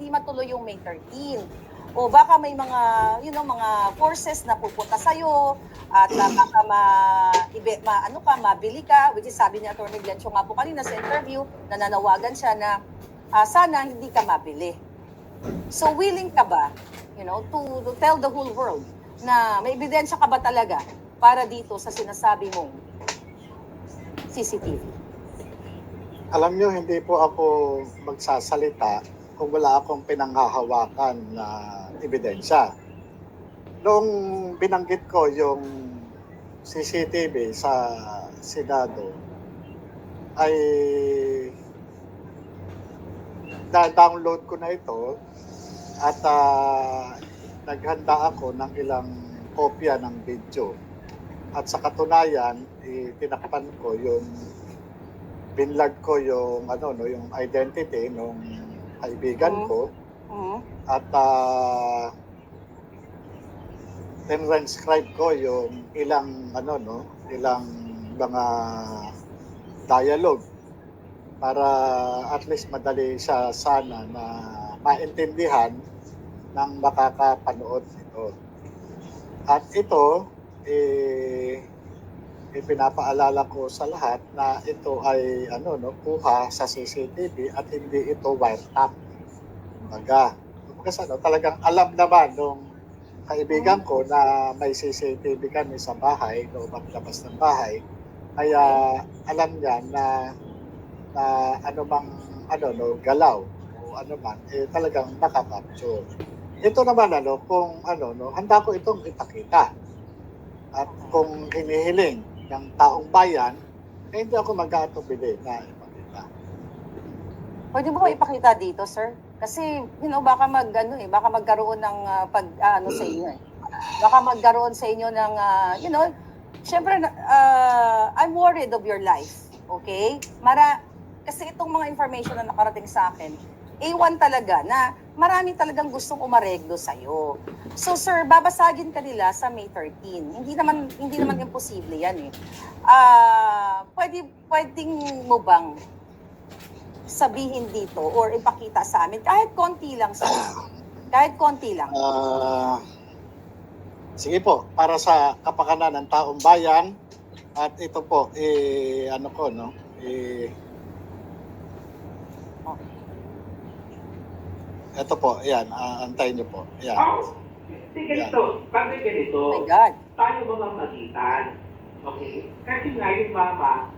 hindi matuloy yung May 13. O baka may mga, mga forces na pupunta sa'yo at baka mabili ka, which is sabi ni Atty. Glencio nga po kanina sa interview, nananawagan siya na sana hindi ka mabili. So willing ka ba, to tell the whole world na may ebidensya ka ba talaga para dito sa sinasabi mong CCTV? Alam nyo, hindi po ako magsasalita kung wala akong pinanghahawakan na ebidensya. Noong binanggit ko yung CCTV sa Senado, ay na-download ko na ito at naghanda ako ng ilang kopya ng video. At sa katunayan, tinakpan ko binlog ko yung identity ng kaibigan ko at transcribe ko yung ilang mga dialogue para at least madali siya sana na maintindihan ng makakapanood nito. At ito pinapaalala ko sa lahat na ito ay kuha sa CCTV at hindi ito wiretap. Talagang alam naman nung kaibigan ko na may CCTV kami sa bahay, loob labas ng bahay. Kaya alam niya na anumang galaw o anuman talagang nakakapture. Ito naman kung handa ko itong ipakita. At kung hinihiling ng taong bayan, hindi ako mag-aatubili na ipakita. Pwede mo ipakita dito, sir? Kasi, baka baka magkaroon ng sa inyo eh. Baka magkaroon sa inyo ng, syempre, I'm worried of your life, okay? Kasi itong mga information na nakarating sa akin, A1 talaga na marami talagang gustong umareglo sa'yo. So sir, babasagin ka nila sa May 13. Hindi naman imposible yan eh. Pwedeng mo bang sabihin dito or ipakita sa amin kahit konti lang sa kahit konti lang. Sige po, para sa kapakanan ng taong bayan at ito po ito po, ayan, antayin niyo po. Ayan. Ganito, pag ganito, Oh my God. tayo mamamagitan. Okay? Kasi nga yung mama,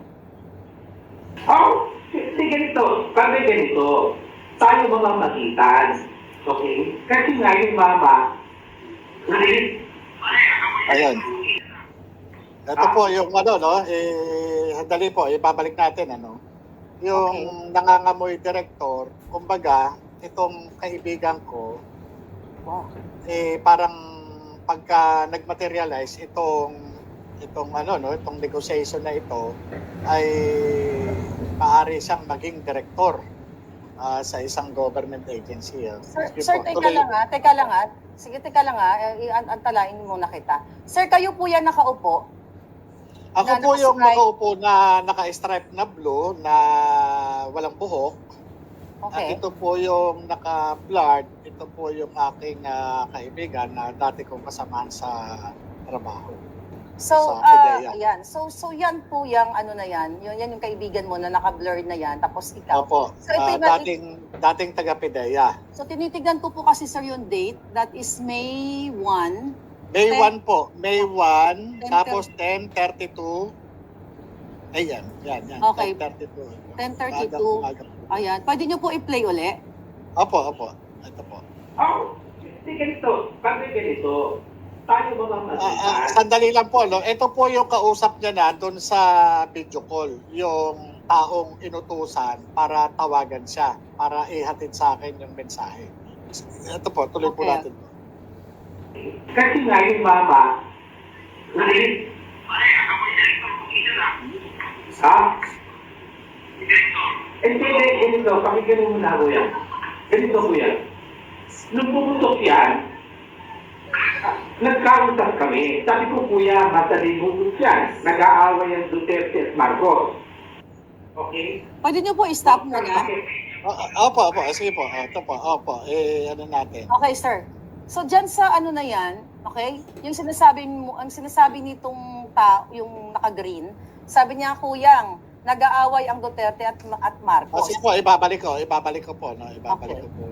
ganito, pag ganito, tayo mamamagitan. Okay? Kasi nga yung mama, Ayan. Ito po yung sandali po, ibabalik natin yung nangangamoy director, kumbaga, itong kaibigan ko, parang pagka nag-materialize itong negotiation na ito ay maaari siyang maging director sa isang government agency. Sir, teka lang ha. Sige, teka lang ha. Antalain muna kita. Sir, kayo po yan nakaupo? Ako po yung nakaupo na naka-stripe na blue na walang buhok. Okay. At ito po yung naka-blurred, ito po yung aking kaibigan na dati kong kasamahan sa trabaho. So, sa PIDEA. ayan. So yan po yung yan. Yan yung kaibigan mo na naka-blurred na yan. Tapos ikaw. Opo, So, ito yung dating taga-PIDEA. So, tinitignan ko po kasi sir yung date. That is May 1. May 1 po. May 1, 10, tapos 10:32. Ayan, yan. Okay. 10:32. 10:32. Ayan. Pwede nyo po i-play uli? Opo. Ito po. ganito, pag ganito, tayo mamamagitan. Sandali lang po, ito po yung kausap niya na doon sa video call. Yung taong inutusan para tawagan siya, para ihatid sa akin yung mensahe. Ito po, tuloy po natin. Kasi nga yung mama, Hindi, pakinggan mo muna ako yan. Ganito ko yan. Nung pumutok yan, nagkausap kami. Sabi ko, kuya, madaling hugot yan. Nag-aaway ang Duterte at Marcos. Okay? Pwede nyo po i-stop muna. Opo, opo. Sige po. Ito po. Opo. Ano natin. Okay, sir. So diyan sa ano na 'yan, okay? Yung sinasabi mo, ang sinasabi nitong yung naka-green, sabi niya, "Kuyang, nag-aaway ang Duterte at Marcos." Sige po, ibabalik ko. Ibabalik ko po. No? Ibabalik Okay. ko po.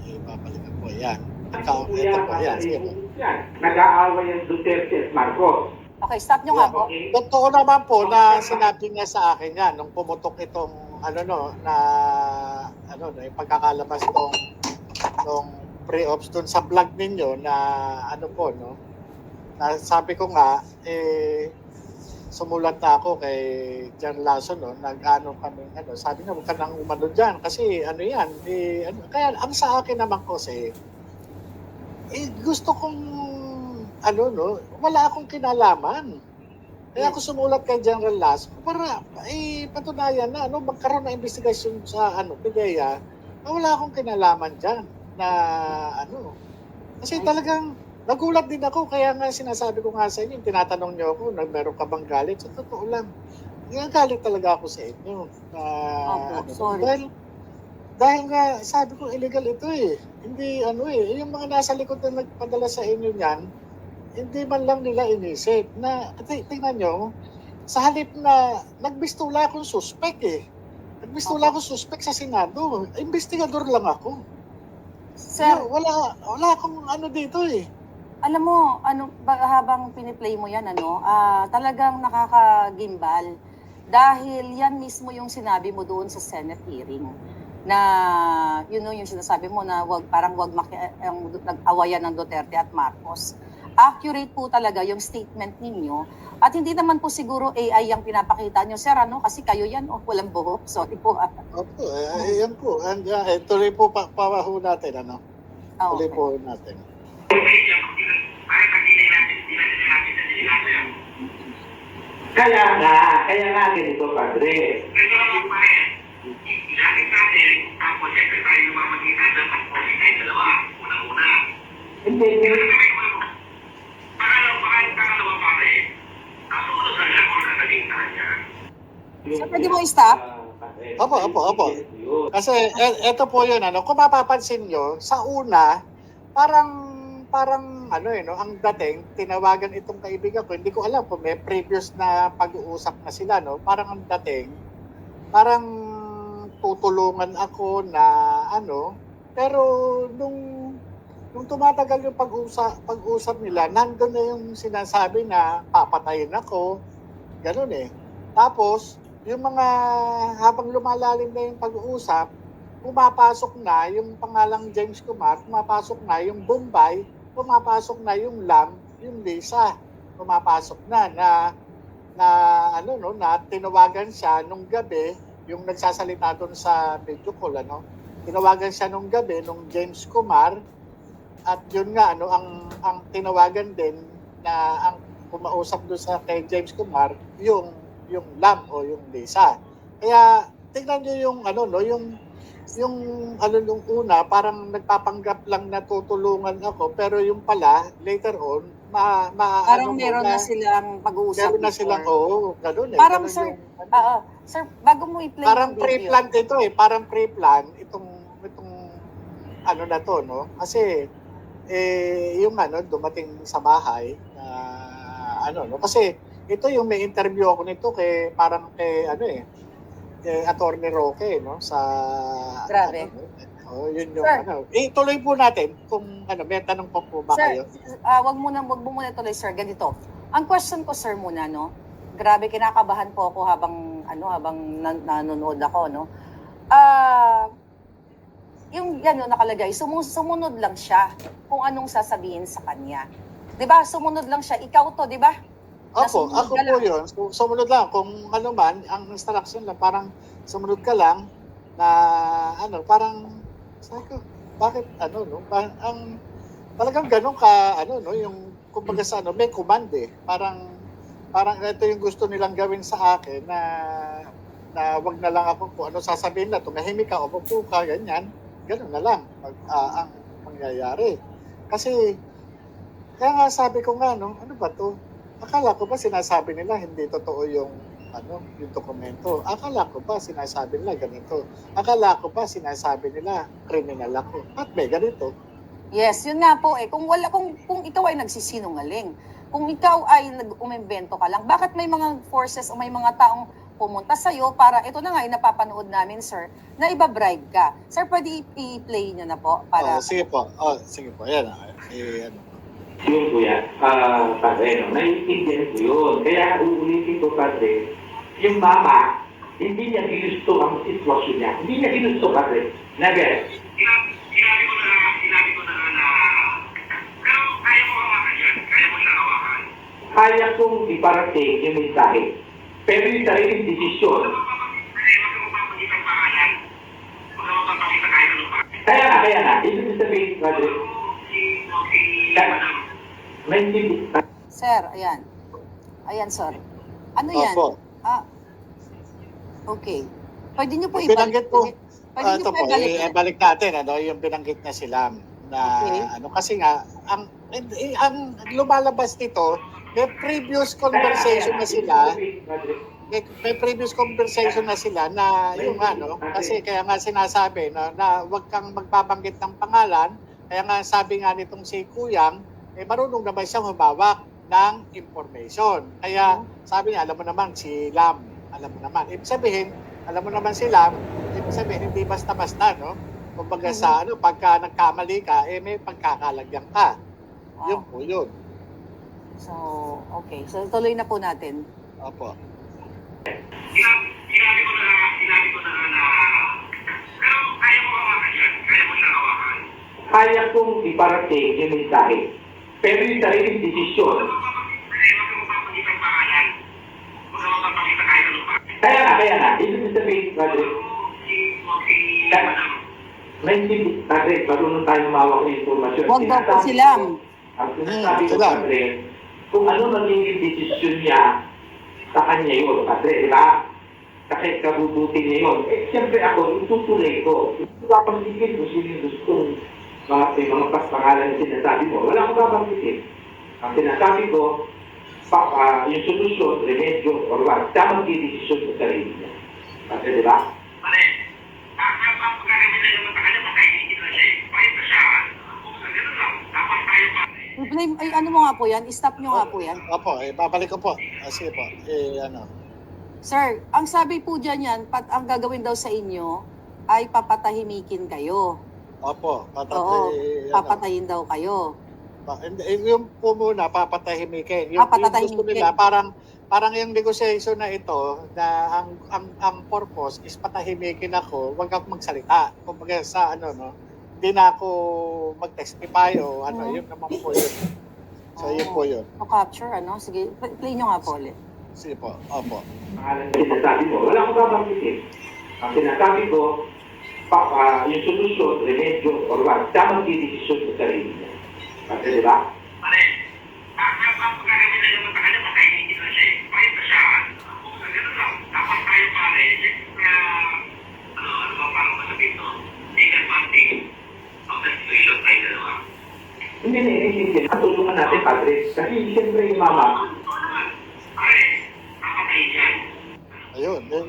Ibabalik ko po. Yan. Ito Ito po. Yan. Sige po. yan. Nag-aaway ang Duterte at Marcos. Okay, stop niyo nga po. Okay? Totoo naman po na sinabi niya sa akin yan nung pumutok itong yung pagkakalabas nung pre-ops dun sa vlog ninyo na na sabi ko nga sumulat na ako kay Jan Lasso sabi niya huwag ka nang umano dyan kasi kaya ang sa akin naman kasi gusto kong wala akong kinalaman. Kaya ako sumulat kay General Lasso para patunayan na magkaroon ng investigasyon sa PIDEA na wala akong kinalaman diyan na kasi talagang nagulat din ako kaya nga sinasabi ko nga sa inyo, tinatanong niyo ako na meron ka bang galit. Sa totoo lang, galit talaga ako sa inyo. Sorry. Dahil nga sabi ko illegal ito Hindi yung mga nasa likod na nagpadala sa inyo niyan, hindi man lang nila inisip na, tingnan nyo, sa halip na nagbistula akong suspect Nagbistula akong suspect sa Senado. Investigador lang ako. Sir, Wala akong dito alam mo, habang piniplay mo yan, talagang nakakagimbal. Dahil yan mismo yung sinabi mo doon sa Senate hearing. Na, yung sinasabi mo na wag nag-awayan ng Duterte at Marcos. Accurate po talaga yung statement ninyo. At hindi naman po siguro AI ang pinapakita nyo, sir, kasi kayo yan, walang buhok. Sorry po. Opo, yan po. Tuloy po pawaho natin, Tuloy Okay. po natin. Kaya nga ganito, Padre. Ito naman pa rin. Ilapit natin ang konsepto tayo mamagitan ng pagpapit tayo dalawa. Una-una. Hindi. Pangalawa pa rin. Nasumunod sa lahat kung naging kanya. Sir, pwede mo i-stop? Opo. Kasi ito po yun, kung mapapansin nyo, sa una, parang ang dating, tinawagan itong kaibigan ko, hindi ko alam kung may previous na pag-uusap na sila, Parang ang dating, parang tutulungan ako na pero nung tumatagal yung pag-usap nila, nandun na yung sinasabi na papatayin ako, ganun Tapos, yung mga habang lumalalim na yung pag-uusap, pumapasok na yung pangalang James Kumar, pumapasok na yung Bombay, pumapasok na yung Lam, yung Lisa, pumapasok na na tinawagan siya nung gabi, yung nagsasalita doon sa video call, tinawagan siya nung gabi nung James Kumar, at yun nga, ang tinawagan din na ang kumausap doon sa kay James Kumar, yung Lam o yung Lisa. Kaya tingnan niyo yung nung una, parang nagpapanggap lang na tutulungan ako, pero yung pala, later on, Parang meron na silang pag-uusap. Meron na silang, ganun Parang, ganun sir, yung, sir, bago mo i-play parang yung video. pre-plan ito parang pre-plan itong na to, Kasi, yung dumating sa bahay, kasi ito yung may interview ako nito kay Attorney Roque, sa Grabe. yun yung Sir. tuloy po natin kung may tanong pa po ba Sir, kayo? wag mo muna tuloy, sir. Ganito. Ang question ko, sir, muna, Grabe, kinakabahan po ako habang nanonood ako, yung nakalagay, sumunod lang siya kung anong sasabihin sa kanya. 'Di ba? Sumunod lang siya. Ikaw to, 'di ba? Opo, Nasunod ako ka po yun. Sumunod lang. Kung man, ang instruction lang, parang sumunod ka lang na, parang, sabi ko, bakit, parang, talagang ganun ka, yung, kumbaga sa, may command Parang ito yung gusto nilang gawin sa akin na wag na lang ako kung ano sasabihin na, tumahimik ka, upo ka, ganyan. Ganun na lang ang mangyayari. Kasi, kaya nga sabi ko nga, ano ba to? Akala ko ba sinasabi nila hindi totoo yung yung dokumento. Akala ko ba sinasabi nila ganito? Akala ko ba sinasabi nila criminal ako? At may ganito. Yes, yun nga po eh. Kung ikaw ay nagsisinungaling, kung ikaw ay nag-umimbento ka lang, bakit may mga forces o may mga taong pumunta sa'yo para, ito na nga, napapanood namin, sir, na iba-bribe ka. Sir, pwede i-play nyo na po para... Sige po. Sige po. Ayan. Ano. Yun kuya, padre, no? Naiintindihan ko yun. Kaya uulitin ko, padre, yung mama, hindi niya ginusto ang sitwasyon niya. Hindi niya ginusto, padre. Never. Sinabi ko na pero kaya mo hawakan yan. Kaya mo siya hawakan. Kaya kong iparating yung mensahe. Pero yung sariling desisyon, Kasi huwag mo papagit ang pangalan. Huwag mo papagit ang kahit anong pangalan. kaya na. Ibig sabihin, padre, Madam. naintindihan. Sir, ayan. Ayan, sir. Ano yan? Opo. Okay. Pwede nyo po Binanggit po. Pwede nyo Ito po po, ibalik. balik natin, yung binanggit niya sila na, Okay. kasi nga, ang lumalabas nito, may previous conversation na sila, may previous conversation na sila na yung kasi kaya nga sinasabi na wag kang magbabanggit ng pangalan, kaya nga sabi nga nitong si Kuyang, marunong naman siyang humawak ng information. Kaya sabi niya, alam mo naman si Lam, alam mo naman. Ibig sabihin, alam mo naman si Lam, ibig sabihin, hindi basta-basta, no? Kumbaga sa pagka nagkamali ka, may pagkakalagyan ka. Wow. Yun po yun. So, okay. So, tuloy na po natin. Opo. Sinabi ko na pero kaya mo hawakan yan. Kaya mo siya hawakan. Kaya kong iparating yung mensahe. Pero yung sariling desisyon, Kasi huwag mo papagit ang pangalan. Huwag mo papagit ang kahit anong pangalan. kaya na. Ibig sabihin, padre, Madam. naintindihan, padre, marunong tayo mawak ng informasyon. Huwag daw po Sinasabi sila. ko, Ang sinasabi ko, sila. padre, kung ano magiging desisyon niya, sa kanya yun, padre, di ba? Kasi kabubuti niya yun. Siyempre ako, itutuloy ko. Ito papanggitin ko sino yung gustong mga pangalan na sinasabi mo. Wala akong papanggitin. Ang sinasabi ko, yung solusyon, remedyo, or what, tamang desisyon sa sarili niya. Kasi di ba? Pare, ang pagkakamit na naman sa kanya, makainigit na siya. Pahit na siya. Kung sa gano'n lang, dapat tayo pa. I-play, ay, ano mo nga po yan? I-stop nyo nga po yan. Opo, babalik ko po. Sige po. Sir, ang sabi po dyan yan, ang gagawin daw sa inyo ay papatahimikin kayo. Opo, Oo, papatayin daw kayo. Yung po muna, papatahimikin. Yung Papatahimikin. gusto nila, parang yung negotiation na ito, na ang purpose is patahimikin ako, wag ako magsalita. Kumbaga sa hindi na ako mag-testify o yun naman po yun. So yun po yun. O capture, Sige, play nyo nga po ulit. Sige po, opo. Pangalan na sinasabi mo. Wala akong papanggitin. Ang sinasabi ko, yung solusyon, remedyo, or what, tamang desisyon sa sarili niya. Kasi di ba? Pare, ang pagkakamit na naman sa kanya, makainigit na siya. Pahit na siya. Kung sa gano'n lang, dapat tayo pare. Ano ba parang masabihin to? Take advantage of the situation tayo dalawa. Hindi na iniintindi. Tutulungan natin, padre. Kasi siyempre yung mama, Pare, nakapay yan. Ayun, yun.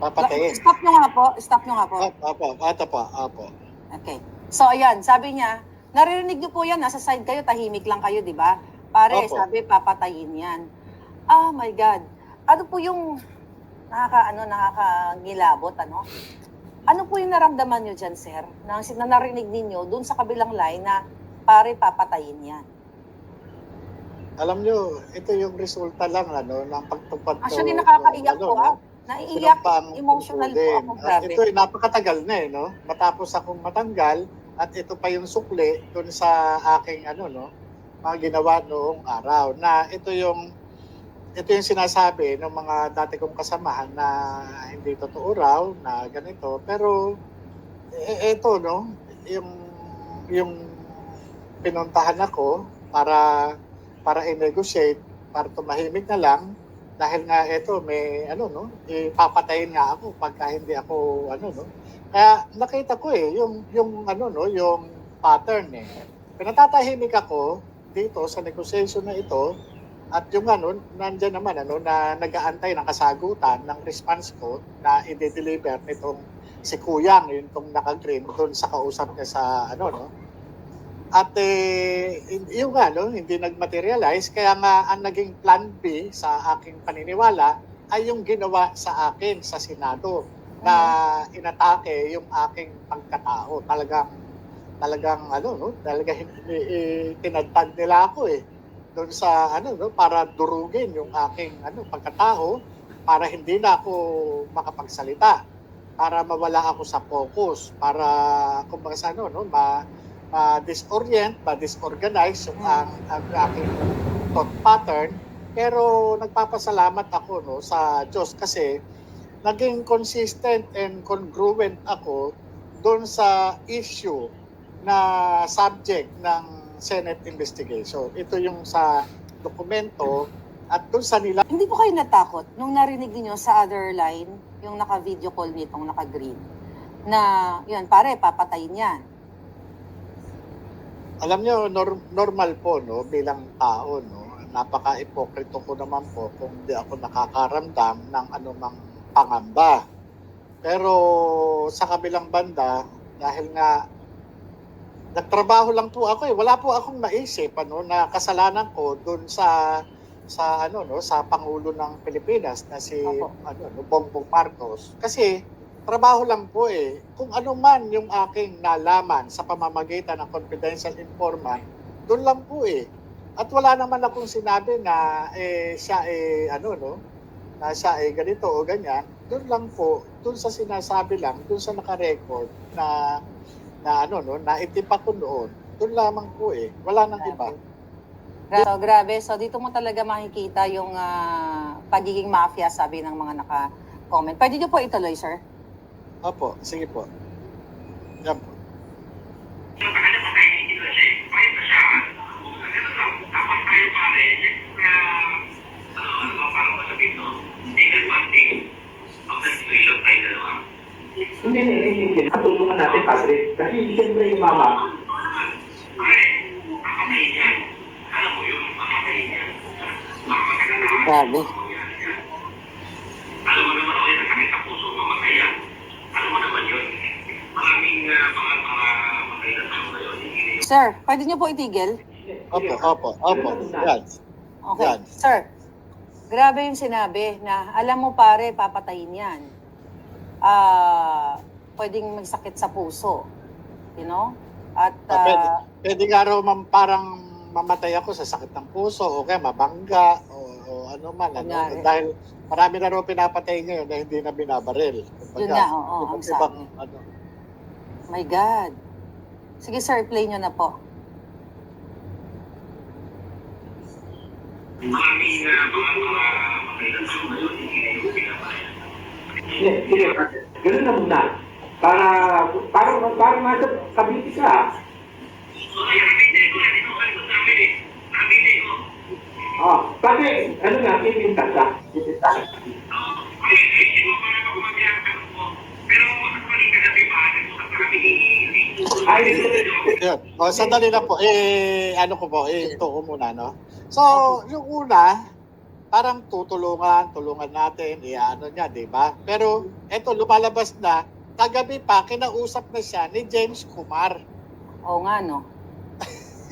Papatayin. Stop nyo nga po. Stop nyo nga po. Opo, ito po, opo. Okay. So, ayan, sabi niya, naririnig niyo po yan, nasa side kayo, tahimik lang kayo, di ba? Pare, Opo. sabi, papatayin yan. Oh my God. Ano po yung nakakangilabot, Ano po yung naramdaman niyo dyan, sir? Na narinig ninyo dun sa kabilang line na, pare, papatayin yan. Alam nyo, ito yung resulta lang ng pagtupad ko. Actually, nakakaiyak po, Naiiyak, emotional po ako, At grabe. ito napakatagal na matapos akong matanggal at ito pa yung sukli dun sa aking mga ginawa noong araw na ito yung sinasabi ng mga dati kong kasamahan na hindi totoo raw na ganito, pero ito yung pinuntahan ako para i-negotiate, para tumahimik na lang. Dahil nga ito may ipapatayin nga ako pagka hindi ako Kaya nakita ko yung pattern Pinatatahimik ako dito sa negotiation na ito At yung ano, nandiyan naman na nag-aantay ng kasagutan ng response ko na i-deliver nitong si Kuyang, yung itong naka-green doon sa kausap niya sa At yung hindi nag-materialize, kaya nga ang naging plan B sa aking paniniwala ay yung ginawa sa akin sa Senado na inatake yung aking pagkatao. Talagang tinadtad nila ako doon sa para durugin yung aking pagkatao, para hindi na ako makapagsalita, para mawala ako sa focus, para kumbaga sa ma-disorient, ma-disorganize yung ang aking thought pattern. Pero nagpapasalamat ako sa Diyos kasi naging consistent and congruent ako doon sa issue na subject ng Senate investigation. Ito yung sa dokumento at doon sa nila. Hindi po kayo natakot nung narinig niyo sa other line, yung naka-video call nitong naka-green, na yun, pare, papatayin yan? Alam niyo, normal po bilang tao, napaka-ipokrito ko naman po kung di ako nakakaramdam ng anumang pangamba. Pero sa kabilang banda, dahil nga nagtrabaho lang po ako wala po akong maisip na kasalanan ko doon sa Pangulo ng Pilipinas na si Bongbong Marcos. Kasi trabaho lang po kung ano man yung aking nalaman sa pamamagitan ng confidential informant, doon lang po At wala naman akong sinabi na siya na siya ganito o ganyan. Doon lang po, doon sa sinasabi lang, doon sa naka-record na naitipa ko noon. Doon lamang po wala nang iba. So, grabe. So, dito mo talaga makikita yung pagiging mafia, sabi ng mga naka-comment. Pwede niyo po ituloy, sir? Opo, sige po. Yan po. Hindi. Tulungan natin, Padre. Kasi siyempre yung mama. Grabe. Alam mo naman ako yung sakit sa puso, mamatay yan. Alam mo naman yun. Maraming mga makailan sa mga yun. Sir, pwede niyo po itigil? Opo. Yan. Okay. Yan. Sir, grabe yung sinabi na alam mo pare, papatayin yan. Pwedeng magsakit sa puso. You know? At Pwede nga raw parang mamatay ako sa sakit ng puso o kaya mabangga o ano man. Dahil marami na raw pinapatay ngayon na hindi na binabaril. Yun na, oo, ang sabi. My God. Sige sir, play nyo na po. Maraming mga makailan sa mga yun. Hindi na yung pinapayan. Sige, ganun na muna. Para nasa kabiti ka. So, ay, nabigay ko. Nabigay ko. Pati, pipintas ka. Ay, hindi mo pala ako mag-iarap ko. Pero, actually, kagabi ba, nagsusap na kami Yan. Sandali lang po. Ito ko muna, So, yung una, parang tulungan natin, niya, di ba? Pero, eto, lumalabas na, kagabi pa, kinausap na siya ni James Kumar. Oo nga, no?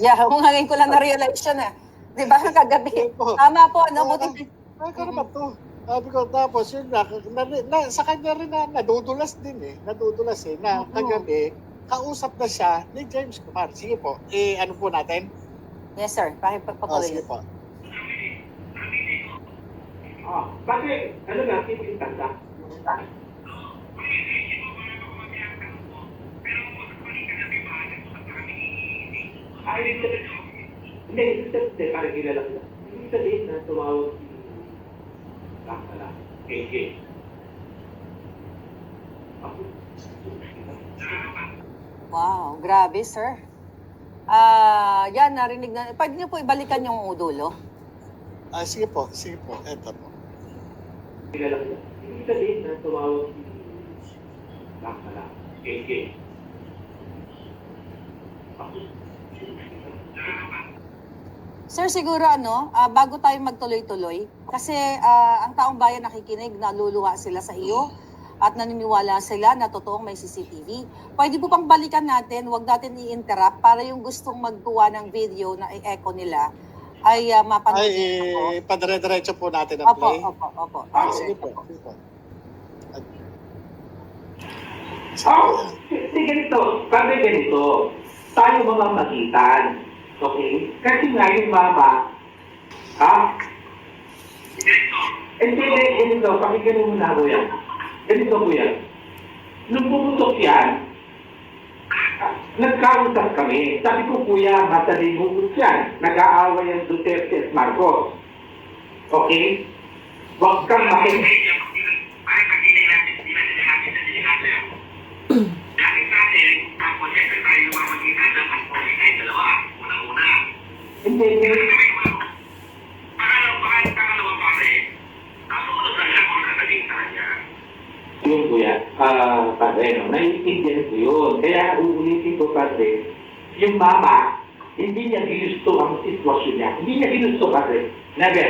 Yeah, ngayon ko lang na-realize yun, Di ba, kagabi? Tama po, buti. Ano ba to? Sabi ko, tapos yun sa kanya rin nadudulas din Nadudulas na kagabi, kausap na siya ni James Kumar. Sige po, ano po natin? Yes, sir. Pakipagpatuloy. Sige po. Pati, pipintas ka. Hindi, parang kilala ko. Ibig sabihin na tumawag si Lakala, KK. Wow, grabe, sir. Yan, narinig na. Pwede niyo po ibalikan yung dulo? Sige po. Eto po. Kilala ko. Ibig sabihin na tumawag si Lakala, KK. Sir, siguro bago tayo magtuloy-tuloy, kasi ang taong bayan nakikinig, naluluha sila sa iyo at naniniwala sila na totoong may CCTV. Pwede po pang balikan natin, huwag natin i-interrupt para yung gustong magkuha ng video na i-echo nila ay mapanood. Ay, padire-diretso po natin ang Opo, play. opo. Sige po. Sige po. Ganito, sabi ganito, tayo mga magitan, okay? Kasi nga yung mama, ganito, pakinggan mo muna ko yan. Ganito po yan. Nung pumutok yan, nagkausap kami. Sabi ko, kuya, matalingugod yan. Nag-aaway ang Duterte at Marcos. Okay? Huwag kang makinig. Hindi. Yun kuya, padre, naiintindihan ko yun. Kaya uulitin ko padre, yung mama, hindi niya ginusto ang sitwasyon niya. Hindi niya ginusto padre. Never.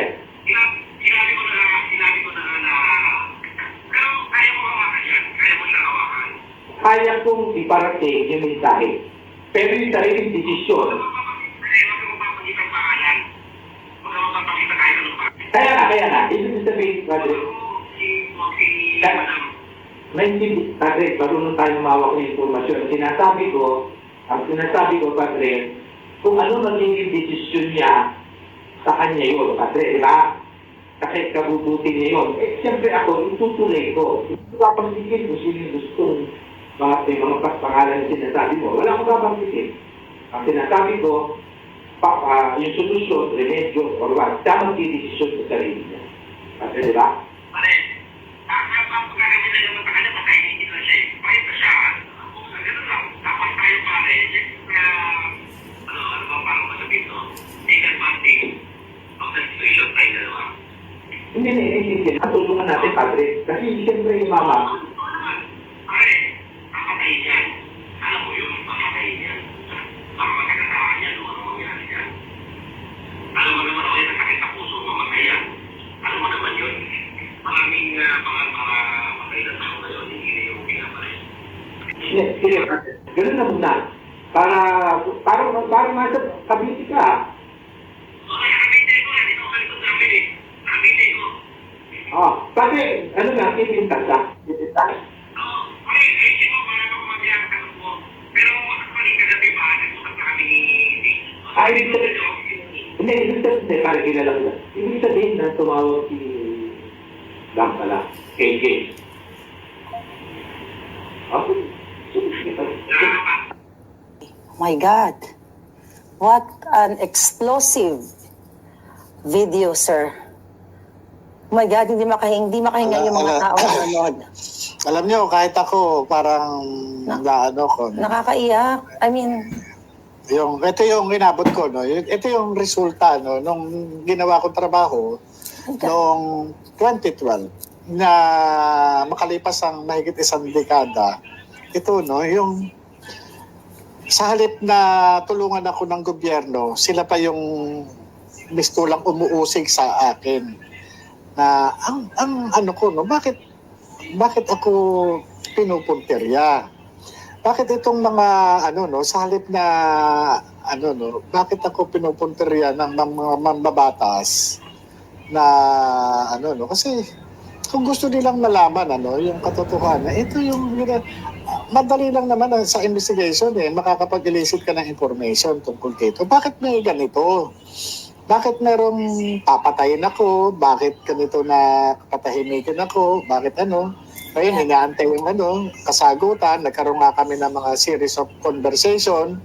Sinabi ko na pero kaya mo hawakan yan. Kaya mo siya hawakan. Kaya kong iparating yung mensahe. Pero yung sariling desisyon. Kaya na. Ibig sabihin, padre. May hindi, padre, marunong tayo mawak ng informasyon. Ang sinasabi ko, padre, kung ano magiging desisyon niya, sa kanya yun, padre, di ba? Kasi kabubuti niya yun. Siyempre ako, itutuloy ko. Ipapagsigil ko sino yung gustong mga pangalan na sinasabi mo. Wala akong papagsigil. Ang sinasabi ko, yung solusyon, remedyo, or what, tamang desisyon sa sarili niya. Padre, di ba? Pare, kami na naman sa kanya, makainigit na siya. Pahit na siya. Kung sa ganun lang, dapat tayo pare, ano ba parang masabihin to? Take advantage of the situation tayo dalawa. Hindi. Natulungan natin, padre. Kasi siyempre yung mama, Pare, kakatay niyan. Alam mo yun, kakatay niyan. Baka magkakataan niyan o ano mangyari niyan. Alam mo naman ako yung nasakit sa puso, mamatay yan. Alam mo naman yun. Maraming mga matay na tao ngayon, hindi na yung pinapalay. sige, ganun na muna. Para nasa stability ka. So, nakabintay ko, hindi ko kalikot namin eh. Nakabintay ko. Padre, ano nga, itintas ka? Oo, pare, sino para ako mag-iyak ka mo. Pero actually, kagabi ba, nag-usap na kami ni Ibig sabihin, para kilala ko. Ibig sabihin na tumawag si Dam pala, KJ. Okay. My God, what an explosive video, sir. Oh my God, hindi makahinga yung mga tao na nanood. Alam niyo, kahit ako, parang naano ko. Nakakaiyak. I mean, Ito yung inabot ko, no? Ito yung resulta, no? Nung ginawa kong trabaho noong 2012 na makalipas ang mahigit isang dekada. Ito, no? Yung sa halip na tulungan ako ng gobyerno, sila pa yung mistulang umuusig sa akin. Na ang ano ko, no? Bakit ako pinupuntirya? Bakit itong mga sa halip na bakit ako pinupuntirya ng mga mambabatas na kasi kung gusto nilang malaman yung katotohanan, ito yung madali lang naman sa investigation makakapag-elicit ka ng information tungkol dito. Bakit may ganito? Bakit merong papatayin ako? Bakit ganito na patahimikin ako? Bakit Ayun, inaantay yung kasagutan. Nagkaroon nga kami ng mga series of conversation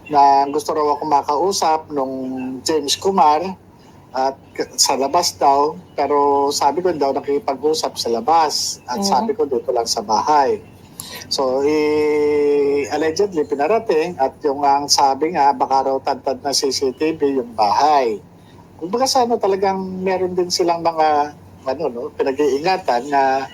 na gusto raw ako makausap nung James Kumar at sa labas daw. Pero sabi ko daw nakipag-usap sa labas at sabi ko dito lang sa bahay. So, allegedly pinarating at yung ang sabi nga baka raw tad na CCTV yung bahay. Kung baga sana talagang meron din silang mga pinag-iingatan na